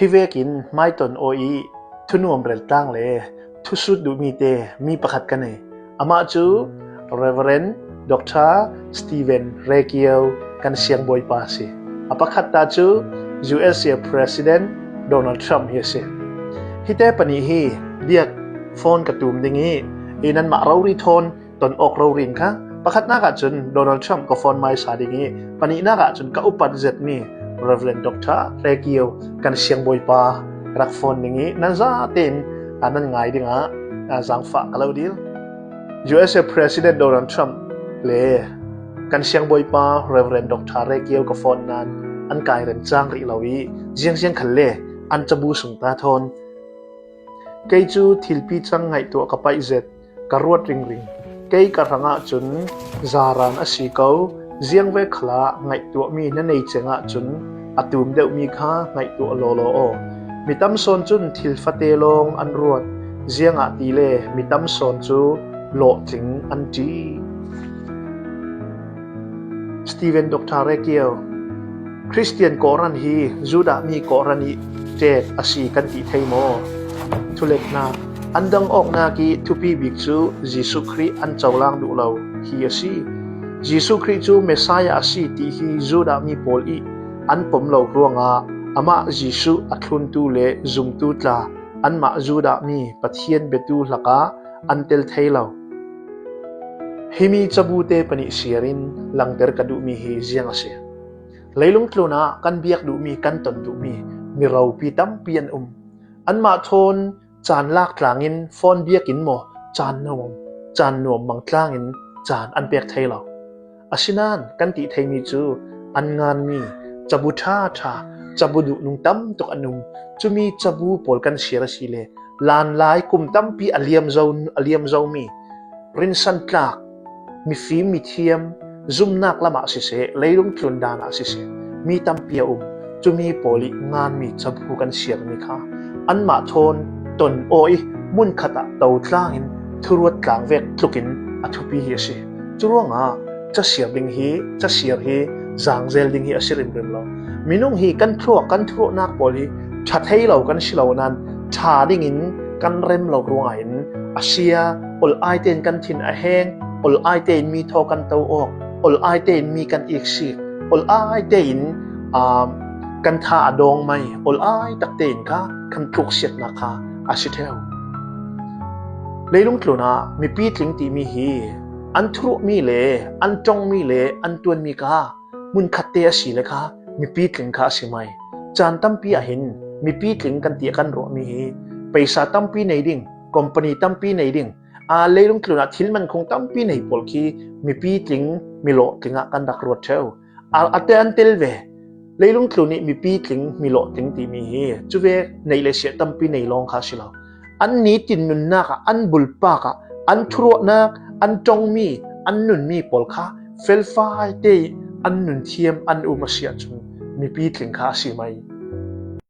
ฮิเวกินไม่ตนโออีทุนวมเรลตั้งเลยทุสุดดูมีเตมีประคัดกันเนอามาจู Reverend Dr. Stephen Regiel กันเสียงบอยปาสิอประคัดตาจู US President Donald Trump เฮเซฮิเตปนีฮีเบียกโฟนกระตุมดิงี้อีนั้นมาเรารีทนตนออกเรารินค่ะประคัดหน้ากะจน Donald Trump ก็โฟนไม่สาดิงี้ปนีหน้ากะจนก็อุปัติเจ็ดมี Reverend Dr. Regiel กันเสียงบอยปารักโฟนดิงี้นั่นซะเต็มอันนั้นง่ายดิงะสังฝากเราดี US President Donald Trump เลยกันเสียงบอยปา Reverend Dr. Regiel ก็โฟนนั้นอันกายเรนจ้างริลาวีเจียงขันเล่อันจะบูสุงตาทนเกยจูทิลปีจังไงตัวกับไปเจ็ดกระรวดริงเกยกระหังจุนจารันอสีเกาเจียงเวขลาไงตัวมีนั่นในเจงจุนอตุมเดวมีข้าไงตัวโลโลโอมีตั้มโซนจุนทิลฟเตลงอันรวดเจียงตีเล่มีตั้มโซนจูโลจิงอันจีสตีเวนดร. Regielคริสเตียนกอรันฮีจูดามีกอรันีเจดอสีกันติไทโมทุเล็กนาอันดังออกนากีทุปีบิกจูยิสุคริอันเจ้าล่างดูเราฮีอสียิสุคริจูเมสายาอสีตีฮีจูดามีโพลีอันปมเรารัวงาอามายิสุอัคลุนตูเลจุมตูตลาอันมาจูดามีปะเทียนเบตูหลักาอันเตลไทเราฮิมีจับูเตปนิเสียรินหลังเดรกดูมีฮีเจียงเสียเลยลุงทลูนากันเบียกดูมีกันตนดูมีเราปีตั้มเปียนอันมาทนจานลากกลางินฟอนเบียกินโมจานนวมมังกลางินจานอันเปียกไทยเราอาชินานกันติไทยมีจูอันงานมีจับูท่าจับูดุนุงตั้มตกอันนุงจูมีจับูปอลกันเชียร์สิเลลานลายกุมตั้มปีอเลียมเจ้ามีรินสันกลากมีฟิล์มมีเทียมซุมนักละมาสิเสเลยลุงทลุนดานาสิเสมีตั้มเปียจูมีปอลิงานมีจับูกันเชียร์มีค่ะอันมาทนตนโอยมุนขตะเตาตลางินทุรวดกลางเวกทุกินอัทุปีเฮียสิจุรวงจะเสียบิงฮีจะเสียฮีจางเซลดิงฮีอสิริมเริมเรามินุงฮีกันทรัวนักปอลิชัดให้เรากันสิเรานั้นชาดิงินกันเร็มเรารวงอินอาเซียอลไอเตนกันทินอาแห้งอลไอเตนมีทอกันเตาออกอลไอเตนมีกันอีกสิอลไอเตนกันท่าดองไม่อลไอตักเตนค่ะคันทุกเสียดนะคะอาชิเทลเลยลุงทลูนามีปีดลิงตีมีฮีอันทรุมีเลอันจงมีเลอันตวนมีกามุนขัดเตะสีเลยค่ะมีปีดลิงค่ะสิไหมจานตั้มปีอาหินมีปีดลิงกันเตียกันรัวมีฮีไปซาตั้มปีในดิ่งคอมพานีตั้มปีในดิ่งเลยลุงทลูนาทิลมันคงตั้มปีในปอลคีมีปีดลิงมีโลติงกันดักรัวเทลอัตเตอันเตลเวเลยลุงทลูนี่มีปีดลิงมีโลติงตีมีฮีจูเวในเลเซียตั้มปีในลองค่ะสิเราอันนี้ตินนุนนักอันบุลปากอันทรัวนักอันจงมีอันนุนมีปอลค่ะเฟลฟายเตอันนุนเทียมอันอุมาเสียจุนมีปีดลิงค่ะสิไหม